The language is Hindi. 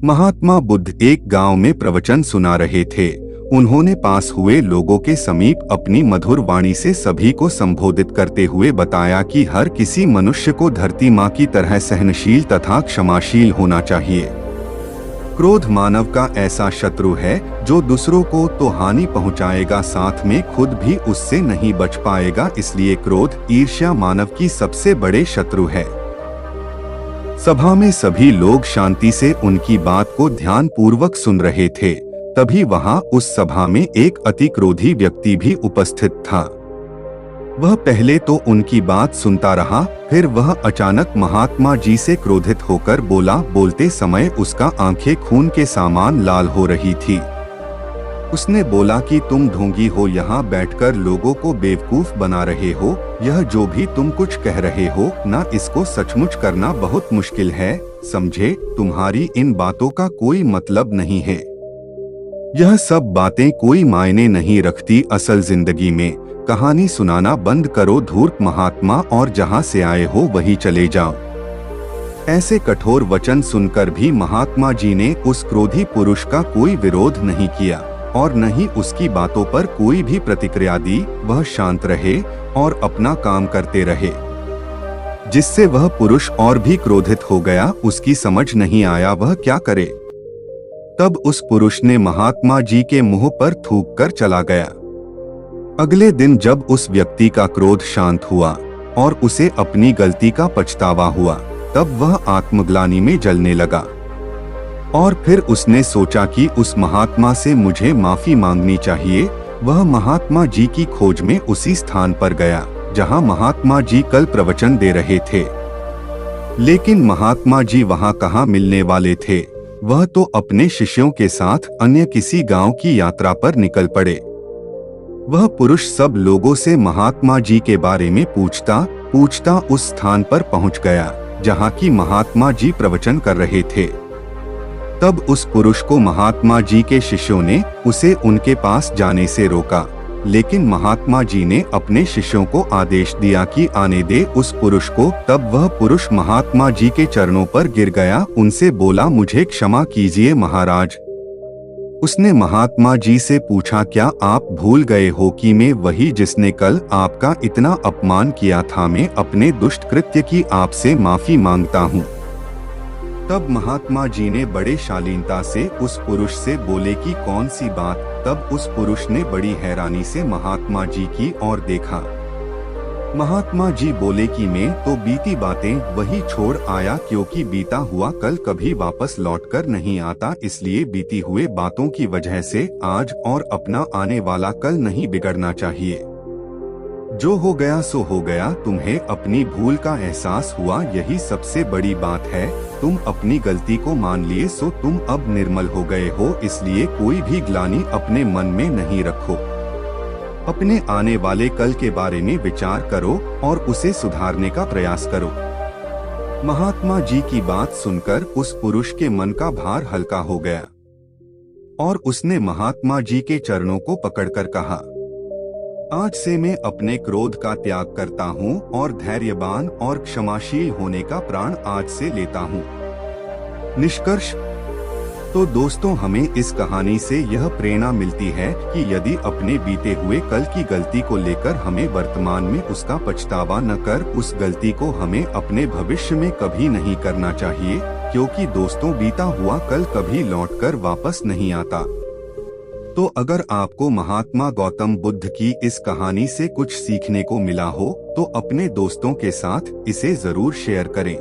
महात्मा बुद्ध एक गांव में प्रवचन सुना रहे थे। उन्होंने पास हुए लोगों के समीप अपनी मधुर वाणी से सभी को संबोधित करते हुए बताया कि हर किसी मनुष्य को धरती माँ की तरह सहनशील तथा क्षमाशील होना चाहिए। क्रोध मानव का ऐसा शत्रु है जो दूसरों को तो हानि पहुंचाएगा, साथ में खुद भी उससे नहीं बच पाएगा। इसलिए क्रोध, ईर्ष्या मानव की सबसे बड़े शत्रु है। सभा में सभी लोग शांति से उनकी बात को ध्यान पूर्वक सुन रहे थे। तभी वहां उस सभा में एक अति क्रोधी व्यक्ति भी उपस्थित था। वह पहले तो उनकी बात सुनता रहा, फिर वह अचानक महात्मा जी से क्रोधित होकर बोला। बोलते समय उसका आंखें खून के समान लाल हो रही थी। उसने बोला कि तुम ढोंगी हो, यहाँ बैठकर लोगों को बेवकूफ बना रहे हो। यह जो भी तुम कुछ कह रहे हो ना, इसको सचमुच करना बहुत मुश्किल है। समझे, तुम्हारी इन बातों का कोई मतलब नहीं है। यह सब बातें कोई मायने नहीं रखती असल जिंदगी में। कहानी सुनाना बंद करो धूर्त महात्मा, और जहाँ से आए हो वहीं चले जाओ। ऐसे कठोर वचन सुनकर भी महात्मा जी ने उस क्रोधी पुरुष का कोई विरोध नहीं किया और न ही उसकी बातों पर कोई भी प्रतिक्रिया दी। वह शांत रहे और अपना काम करते रहे, जिससे वह पुरुष और भी क्रोधित हो गया। उसकी समझ नहीं आया वह क्या करे। तब उस पुरुष ने महात्मा जी के मुंह पर थूक कर चला गया। अगले दिन जब उस व्यक्ति का क्रोध शांत हुआ और उसे अपनी गलती का पछतावा हुआ, तब वह आत्मग्लानि में जलने लगा और फिर उसने सोचा कि उस महात्मा से मुझे माफी मांगनी चाहिए। वह महात्मा जी की खोज में उसी स्थान पर गया जहां महात्मा जी कल प्रवचन दे रहे थे। लेकिन महात्मा जी वहां कहाँ मिलने वाले थे। वह तो अपने शिष्यों के साथ अन्य किसी गांव की यात्रा पर निकल पड़े। वह पुरुष सब लोगों से महात्मा जी के बारे में पूछता उस स्थान पर पहुंच गया जहां की महात्मा जी प्रवचन कर रहे थे। तब उस पुरुष को महात्मा जी के शिष्यों ने उसे उनके पास जाने से रोका, लेकिन महात्मा जी ने अपने शिष्यों को आदेश दिया कि आने दे उस पुरुष को। तब वह पुरुष महात्मा जी के चरणों पर गिर गया। उनसे बोला, मुझे क्षमा कीजिए महाराज। उसने महात्मा जी से पूछा, क्या आप भूल गए हो कि मैं वही जिसने कल आपका इतना अपमान किया था। मैं अपने दुष्ट कृत्य की आपसे माफी मांगता हूँ। तब महात्मा जी ने बड़े शालीनता से उस पुरुष से बोले कि कौन सी बात। तब उस पुरुष ने बड़ी हैरानी से महात्मा जी की ओर देखा। महात्मा जी बोले कि मैं तो बीती बातें वही छोड़ आया, क्योंकि बीता हुआ कल कभी वापस लौटकर नहीं आता। इसलिए बीती हुए बातों की वजह से आज और अपना आने वाला कल नहीं बिगड़ना चाहिए। जो हो गया सो हो गया। तुम्हें अपनी भूल का एहसास हुआ, यही सबसे बड़ी बात है। तुम अपनी गलती को मान लिए, सो तुम अब निर्मल हो गए हो। इसलिए कोई भी ग्लानि अपने मन में नहीं रखो। अपने आने वाले कल के बारे में विचार करो और उसे सुधारने का प्रयास करो। महात्मा जी की बात सुनकर उस पुरुष के मन का भार हल्का हो गया और उसने महात्मा जी के चरणों को पकड़कर कहा, आज से मैं अपने क्रोध का त्याग करता हूँ और धैर्यवान और क्षमाशील होने का प्रण आज से लेता हूँ। निष्कर्ष तो दोस्तों, हमें इस कहानी से यह प्रेरणा मिलती है कि यदि अपने बीते हुए कल की गलती को लेकर हमें वर्तमान में उसका पछतावा न कर, उस गलती को हमें अपने भविष्य में कभी नहीं करना चाहिए, क्योंकि दोस्तों बीता हुआ कल कभी लौटकर वापस नहीं आता। तो अगर आपको महात्मा गौतम बुद्ध की इस कहानी से कुछ सीखने को मिला हो तो अपने दोस्तों के साथ इसे जरूर शेयर करें।